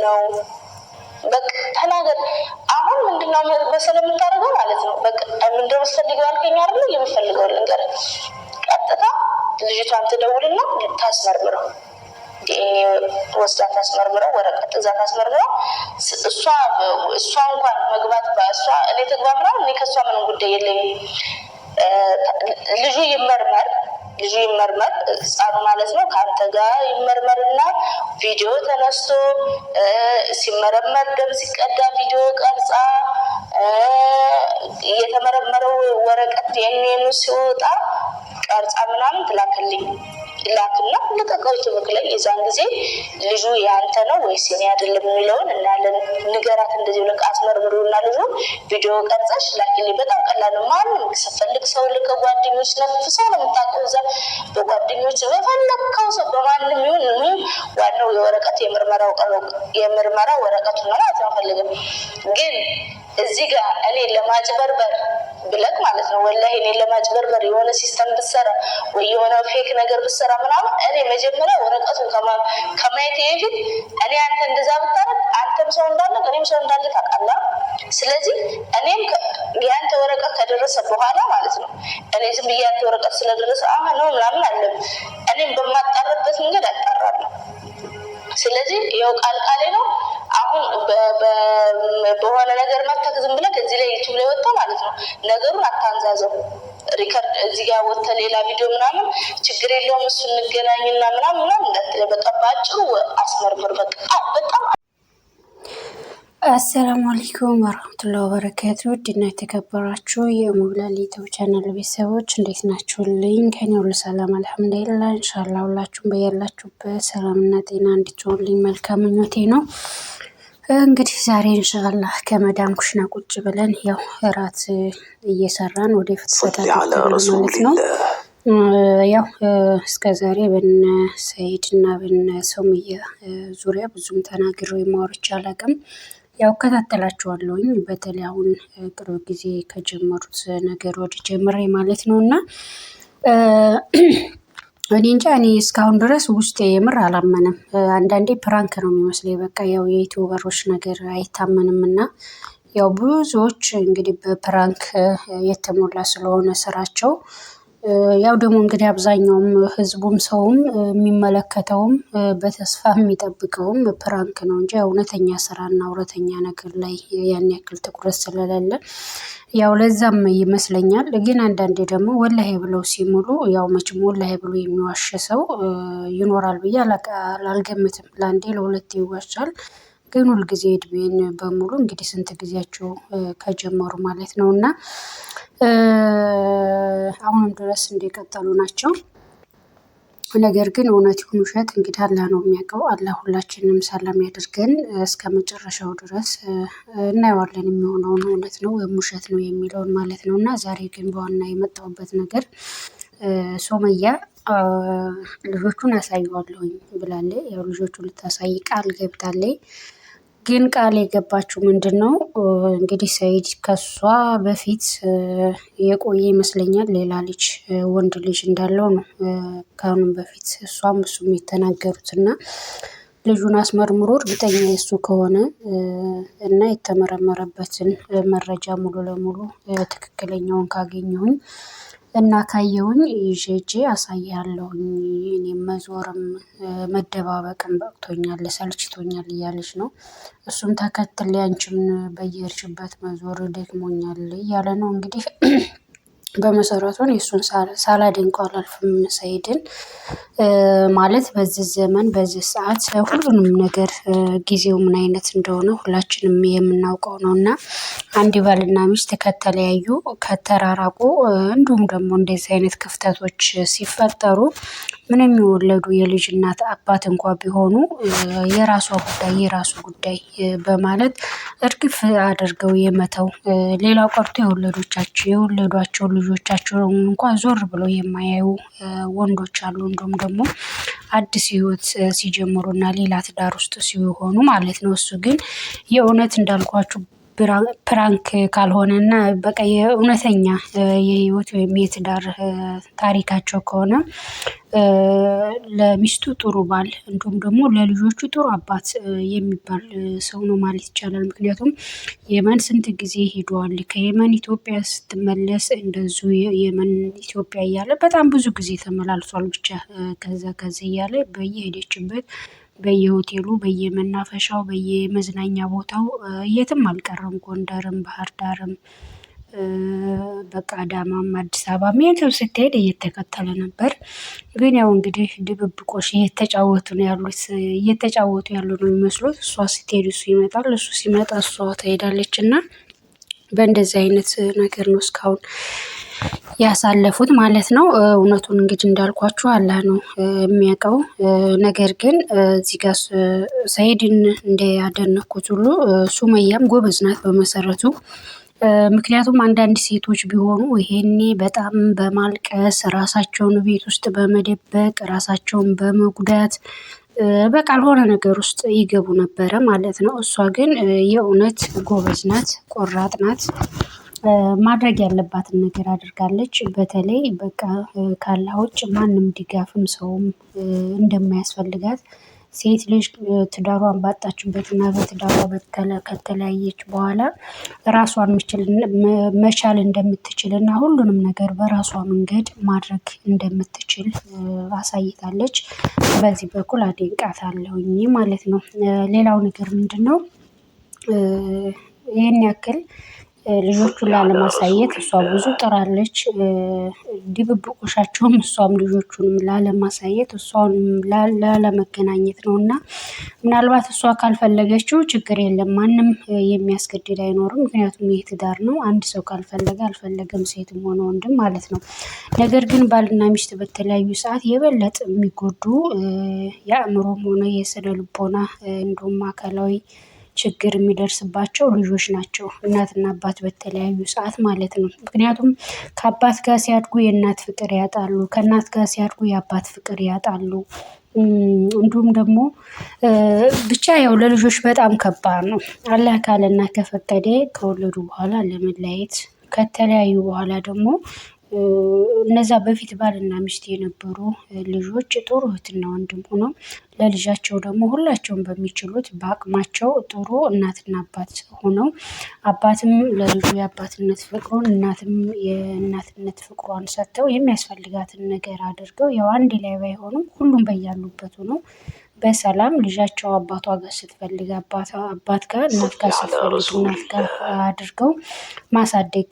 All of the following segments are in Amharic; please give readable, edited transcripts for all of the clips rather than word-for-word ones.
ምንድነው በቃ ተናገር። አሁን ምንድነው መሰለህ የምታደርገው ማለት ነው። በቃ ምንድነው የምትፈልገው አልከኝ አይደል? የምፈልገው ልንገርህ። ቀጥታ ልጅቷን ትደውልና ታስመርምረው፣ ዲኤንኤ ወስዳ ታስመርምረው፣ ወረቀት እዛ ታስመርምረው። እሷ እንኳን መግባት በእሷ እኔ ትግባ ምናምን እኔ ከእሷ ምንም ጉዳይ የለኝም። ልጁ ይመርመር ህፃኑ ማለት ነው። ከአንተ ጋር ይመርመርና ቪዲዮ ተነስቶ ሲመረመር ደም ሲቀዳ ቪዲዮ ቀርጻ የተመረመረው ወረቀት ዲኤንኤ ሲወጣ ቀርጻ ምናምን ትላክልኝ። ላክና ለቀቀው ትብክለኝ። የዛን ጊዜ ልጁ ያንተ ነው ወይስ የኔ አይደለም የሚለውን እናያለን። ንገራት እንደዚህ ብለህ አስመርምሩና ልጁ ቪዲዮ ቀርጻሽ ላኪልኝ። በጣም ቀላል ነው። ማንም ስትፈልግ ሰው ልከ ጓደኞች ነፍሰው ነው የምታውቀው። እዛ በጓደኞች በፈለግከው ሰው በማንም ይሁን ዋናው የወረቀት የምርመራ ወረቀቱ ነው አትፈልግም። ግን እዚህ ጋር እኔ ለማጭበርበር ብለክ ማለት ነው ወላሂ እኔ ለማጭበርበር የሆነ ሲስተም ብትሰራ ወይ የሆነ ፌክ ነገር ብትሰራ ምናምን እኔ መጀመሪያ ወረቀቱን ከማየቴ በፊት እኔ አንተ እንደዛ ብታረግ አንተም ሰው እንዳለ እኔም ሰው እንዳለ ታውቃለህ። ስለዚህ እኔም ያንተ ወረቀት ከደረሰ በኋላ ማለት ነው እኔ ዝም ብዬ ያንተ ወረቀት ስለደረሰ ነው ምናምን አለም እኔም በማጣራበት መንገድ አጣራለሁ። ስለዚህ ይኸው ቃሌ ነው። አሁን በሆነ ነገር መተክ ዝም ብለህ እዚህ ላይ ዩቲዩብ ላይ ወጣ ማለት ነው ነገሩን አታንዛዘው። ሪከርድ እዚህ ጋር ወጥተ ሌላ ቪዲዮ ምናምን ችግር የለውም እሱ እንገናኝና ምናምን እንዳትለ በቃ ባጭሩ አስመርምር። በቃ በጣም አሰላሙ አለይኩም ወራህመቱላሂ ወበረካቱ። ውድና የተከበራችሁ የሙብላሊቱ ቻናል ቤተሰቦች እንዴት ናችሁልኝ? ከኔ ሁሉ ሰላም አልሐምዱሊላህ። ኢንሻአላህ ሁላችሁም በያላችሁበት ሰላምና ጤና እንድትሆኑልኝ መልካም ምኞቴ ነው። እንግዲህ ዛሬ ኢንሻአላህ ከመዳም ኩሽና ቁጭ ብለን ያው እራት እየሰራን ወደፊት ፈታተን ማለት ነው። ያው እስከ ዛሬ በነ ሰይድ እና በነ ሶምያ ዙሪያ ብዙም ተናግሬ ማውርቻ አላውቅም። ያው ከታተላችኋለሁኝ በተለይ አሁን ቅርብ ጊዜ ከጀመሩት ነገር ወደ ጀምሬ ማለት ነውና እኔ እንጃ እኔ እስካሁን ድረስ ውስጤ የምር አላመነም። አንዳንዴ ፕራንክ ነው የሚመስለኝ። በቃ ያው የዩቲዩበሮች ነገር አይታመንምና ያው ብዙዎች እንግዲህ በፕራንክ የተሞላ ስለሆነ ስራቸው ያው ደግሞ እንግዲህ አብዛኛውም ህዝቡም ሰውም የሚመለከተውም በተስፋ የሚጠብቀውም ፕራንክ ነው እንጂ እውነተኛ ስራና እውነተኛ ነገር ላይ ያን ያክል ትኩረት ስለሌለ ያው ለዛም ይመስለኛል። ግን አንዳንዴ ደግሞ ወላሂ ብለው ሲሙሉ ያው መቼም ወላሂ ብሎ የሚዋሽ ሰው ይኖራል ብዬ አልገምትም። ለአንዴ ለሁለቴ ይዋሻል። ግን ሁልጊዜ እድሜን በሙሉ እንግዲህ ስንት ጊዜያቸው ከጀመሩ ማለት ነው እና አሁንም ድረስ እንደቀጠሉ ናቸው። ነገር ግን እውነት ይሁን ውሸት እንግዲህ አላህ ነው የሚያውቀው። አላህ ሁላችንም ሰላም ያድርገን እስከ መጨረሻው ድረስ እናየዋለን። የሚሆነውን እውነት ነው ወይም ውሸት ነው የሚለውን ማለት ነው እና ዛሬ ግን በዋና የመጣሁበት ነገር ሶመያ ልጆቹን አሳየዋለሁኝ ብላለች። ያው ልጆቹን ልታሳይ ቃል ገብታለች። ግን ቃል የገባችው ምንድነው እንግዲህ ሰይድ ከሷ በፊት የቆየ ይመስለኛል ሌላ ልጅ ወንድ ልጅ እንዳለው ነው ከአሁንም በፊት እሷም እሱም የተናገሩት እና ልጁን አስመርምሮ እርግጠኛ የሱ ከሆነ እና የተመረመረበትን መረጃ ሙሉ ለሙሉ ትክክለኛውን ካገኘሁኝ እና ካየሁኝ ይዤ አሳያለሁኝ። እኔም መዞርም መደባበቅም በቅቶኛል ሰልችቶኛል እያለች ነው። እሱም ተከትል አንቺም በየሄድሽበት መዞር ደክሞኛል እያለ ነው። እንግዲህ በመሰረቱን የእሱን ሳላደንቀው አላልፍም ሰይድን ማለት በዚህ ዘመን በዚህ ሰዓት ሁሉንም ነገር ጊዜው ምን አይነት እንደሆነ ሁላችንም የምናውቀው ነው እና አንድ ባልና ሚስት ከተለያዩ ከተራራቁ እንዲሁም ደግሞ እንደዚህ አይነት ክፍተቶች ሲፈጠሩ ምንም የወለዱ የልጅ እናት አባት እንኳን ቢሆኑ የራሱ ጉዳይ በማለት እርግፍ አድርገው የመተው ሌላው ቀርቶ የወለዷቸው ልጆቻቸው እንኳን ዞር ብለው የማያዩ ወንዶች አሉ። እንዲሁም ደግሞ አዲስ ህይወት ሲጀምሩና ሌላ ትዳር ውስጥ ሲሆኑ ማለት ነው። እሱ ግን የእውነት እንዳልኳችሁ ፕራንክ ካልሆነና በቃ የእውነተኛ የህይወት ወይም የትዳር ታሪካቸው ከሆነ ለሚስቱ ጥሩ ባል እንዲሁም ደግሞ ለልጆቹ ጥሩ አባት የሚባል ሰው ነው ማለት ይቻላል። ምክንያቱም የመን ስንት ጊዜ ሄዷል። ከየመን ኢትዮጵያ ስትመለስ እንደዚሁ የመን ኢትዮጵያ እያለ በጣም ብዙ ጊዜ ተመላልሷል። ብቻ ከዚህ እያለ በየሄደችበት በየሆቴሉ በየመናፈሻው በየመዝናኛ ቦታው የትም አልቀረም። ጎንደርም ባህር ዳርም በቃ አዳማም አዲስ አበባም የትም ስትሄድ እየተከተለ ነበር። ግን ያው እንግዲህ ድብብቆሽ እየተጫወቱ ያሉ ነው የሚመስሉት። እሷ ስትሄድ እሱ ይመጣል፣ እሱ ሲመጣ እሷ ትሄዳለች እና በእንደዚህ አይነት ነገር ነው እስካሁን ያሳለፉት ማለት ነው። እውነቱን እንግዲህ እንዳልኳችሁ አላህ ነው የሚያውቀው። ነገር ግን እዚህ ጋር ሰኢድን እንዳደነኩት ሁሉ ሱመያም ጎበዝ ናት በመሰረቱ። ምክንያቱም አንዳንድ ሴቶች ቢሆኑ ይሄኔ በጣም በማልቀስ ራሳቸውን ቤት ውስጥ በመደበቅ ራሳቸውን በመጉዳት በቃ ያልሆነ ነገር ውስጥ ይገቡ ነበረ ማለት ነው። እሷ ግን የእውነት ጎበዝ ናት፣ ቆራጥ ናት። ማድረግ ያለባትን ነገር አድርጋለች። በተለይ በቃ ካላህ ውጭ ማንም ድጋፍም ሰውም እንደማያስፈልጋት ሴት ልጅ ትዳሯን ባጣችበትና በትዳሯ ከተለያየች በኋላ ራሷን መቻል እንደምትችልና ሁሉንም ነገር በራሷ መንገድ ማድረግ እንደምትችል አሳይታለች። በዚህ በኩል አደንቃታለሁኝ ማለት ነው። ሌላው ነገር ምንድነው? ይሄን ያክል ልጆቹን ላለማሳየት እሷ ብዙ ጥራለች። ድብብቆሻቸውም እሷም ልጆቹንም ላለማሳየት እሷንም ላለመገናኘት ነው። እና ምናልባት እሷ ካልፈለገችው ችግር የለም፣ ማንም የሚያስገድድ አይኖርም። ምክንያቱም ይህ ትዳር ነው። አንድ ሰው ካልፈለገ አልፈለገም፣ ሴትም ሆነ ወንድም ማለት ነው። ነገር ግን ባልና ሚስት በተለያዩ ሰዓት የበለጠ የሚጎዱ የአእምሮም ሆነ የስነ ልቦና እንዲሁም አካላዊ ችግር የሚደርስባቸው ልጆች ናቸው። እናትና አባት በተለያዩ ሰዓት ማለት ነው። ምክንያቱም ከአባት ጋር ሲያድጉ የእናት ፍቅር ያጣሉ፣ ከእናት ጋር ሲያድጉ የአባት ፍቅር ያጣሉ። እንዲሁም ደግሞ ብቻ ያው ለልጆች በጣም ከባድ ነው። አላህ ካለና ከፈቀደ ከወለዱ በኋላ ለመለያየት ከተለያዩ በኋላ ደግሞ እነዛ በፊት ባልና ሚስት የነበሩ ልጆች ጥሩ እህትና ወንድም ሆነው ለልጃቸው ደግሞ ሁላቸውም በሚችሉት በአቅማቸው ጥሩ እናትና አባት ሆነው አባትም ለልጁ የአባትነት ፍቅሩን እናትም የእናትነት ፍቅሯን ሰጥተው የሚያስፈልጋትን ነገር አድርገው ያው አንድ ላይ ባይሆኑም ሁሉም በያሉበት ሆነው በሰላም ልጃቸው አባቷ ጋር ስትፈልግ አባት ጋር እናት ጋር ስትፈልግ እናት ጋር አድርገው ማሳደግ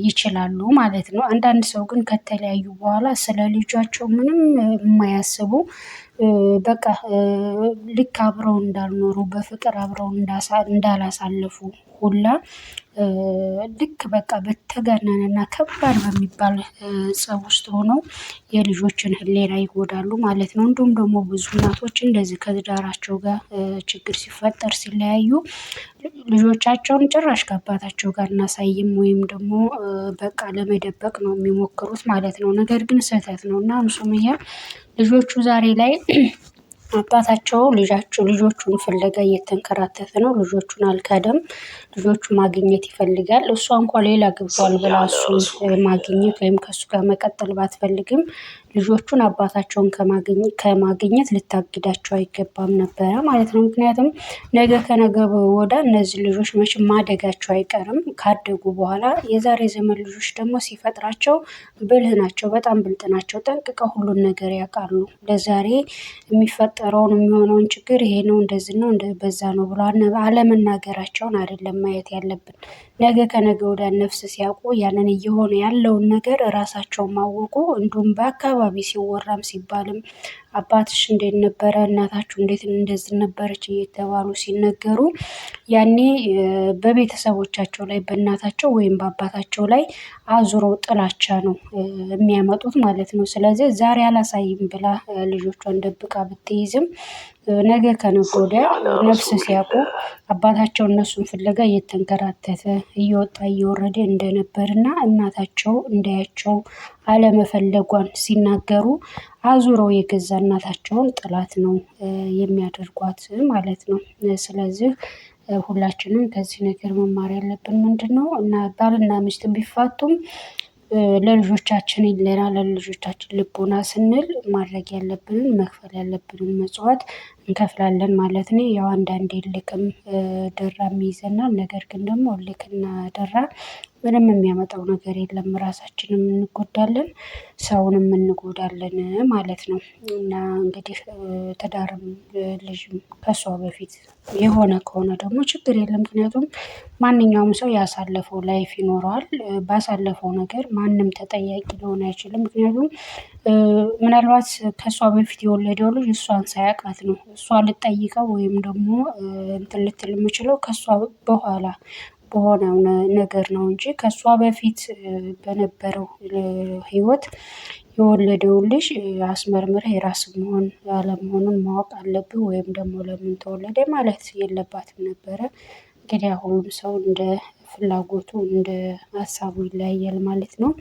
ይችላሉ ማለት ነው። አንዳንድ ሰው ግን ከተለያዩ በኋላ ስለ ልጃቸው ምንም የማያስቡ በቃ ልክ አብረው እንዳልኖሩ በፍቅር አብረው እንዳላሳለፉ ሁላ ልክ በቃ በተጋነነና ከባድ በሚባል ፀብ ውስጥ ሆነው የልጆችን ሕሊና ይጎዳሉ ማለት ነው። እንዲሁም ደግሞ ብዙ እናቶች እንደዚህ ከትዳራቸው ጋር ችግር ሲፈጠር ሲለያዩ ልጆቻቸውን ጭራሽ ከአባታቸው ጋር እናሳይም ወይም ደግሞ በቃ ለመደበቅ ነው የሚሞክሩት ማለት ነው። ነገር ግን ስህተት ነው። እና ሱመያ ልጆቹ ዛሬ ላይ አባታቸው ልጆቹን ፍለጋ እየተንከራተተ ነው። ልጆቹን አልካደም። ልጆቹ ማግኘት ይፈልጋል። እሷ እንኳን ሌላ ገብቷል ብላ እሱን ማግኘት ወይም ከእሱ ጋር መቀጠል ባትፈልግም ልጆቹን አባታቸውን ከማግኘት ልታግዳቸው አይገባም ነበረ ማለት ነው። ምክንያቱም ነገ ከነገ ወዲያ እነዚህ ልጆች መቼም ማደጋቸው አይቀርም። ካደጉ በኋላ የዛሬ ዘመን ልጆች ደግሞ ሲፈጥራቸው ብልህ ናቸው፣ በጣም ብልጥ ናቸው። ጠንቅቀው ሁሉን ነገር ያውቃሉ። ለዛሬ የሚፈጠረውን የሚሆነውን ችግር ይሄ ነው እንደዚህ ነው በዛ ነው ብሎ አለመናገራቸውን አይደለም ማየት ያለብን። ነገ ከነገ ወዲያ ነፍስ ሲያውቁ ያንን እየሆነ ያለውን ነገር ራሳቸው ማወቁ እንዲሁም በአካባቢ ሲወራም ሲባልም አባትሽ እንዴት ነበረ፣ እናታችሁ እንዴት እንደዚህ ነበረች እየተባሉ ሲነገሩ ያኔ በቤተሰቦቻቸው ላይ በእናታቸው ወይም በአባታቸው ላይ አዙረው ጥላቻ ነው የሚያመጡት ማለት ነው። ስለዚህ ዛሬ አላሳይም ብላ ልጆቿን ደብቃ ብትይዝም ነገ ከነገ ወዲያ ነፍስ ሲያውቁ አባታቸው እነሱን ፍለጋ እየተንከራተተ እየወጣ እየወረደ እንደነበርና እናታቸው እንዳያቸው አለመፈለጓን ሲናገሩ አዙረው የገዛ እናታቸውን ጥላት ነው የሚያደርጓት ማለት ነው። ስለዚህ ሁላችንም ከዚህ ነገር መማር ያለብን ምንድን ነው እና ባልና ሚስት ቢፋቱም ለልጆቻችን ይለና ለልጆቻችን ልቦና ስንል ማድረግ ያለብንን መክፈል ያለብንን መጽዋት እንከፍላለን ማለት ነው። ያው አንዳንዴ ልክም ደራም ይይዘናል። ነገር ግን ደግሞ ልክና ደራ ምንም የሚያመጣው ነገር የለም። ራሳችንም እንጎዳለን፣ ሰውንም እንጎዳለን ማለት ነው። እና እንግዲህ ትዳርም ልጅም ከሷ በፊት የሆነ ከሆነ ደግሞ ችግር የለም። ምክንያቱም ማንኛውም ሰው ያሳለፈው ላይፍ ይኖረዋል። ባሳለፈው ነገር ማንም ተጠያቂ ሊሆን አይችልም። ምክንያቱም ምናልባት ከእሷ በፊት የወለደው ልጅ እሷን ሳያውቃት ነው። እሷ ልትጠይቀው ወይም ደግሞ እንትን ልትል የምችለው ከእሷ በኋላ በሆነው ነገር ነው እንጂ ከእሷ በፊት በነበረው ህይወት የወለደውን ልጅ አስመርምረህ የራስ መሆን አለመሆኑን ማወቅ አለብህ። ወይም ደግሞ ለምን ተወለደ ማለት የለባትም ነበረ። እንግዲህ ሁሉም ሰው እንደ ፍላጎቱ እንደ ሀሳቡ ይለያያል ማለት ነው።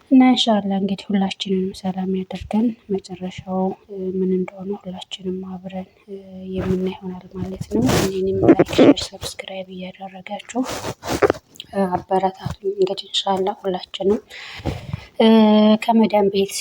እና ኢንሻአላህ እንግዲህ ሁላችንም ሰላም ያደርገን። መጨረሻው ምን እንደሆነ ሁላችንም አብረን የምናይ ይሆናል ማለት ነው። እኔንም ላይክ፣ ሼር፣ ሰብስክራይብ እያደረጋችሁ አበረታቱኝ። እንግዲህ ኢንሻአላህ ሁላችንም ከመዳን ቤት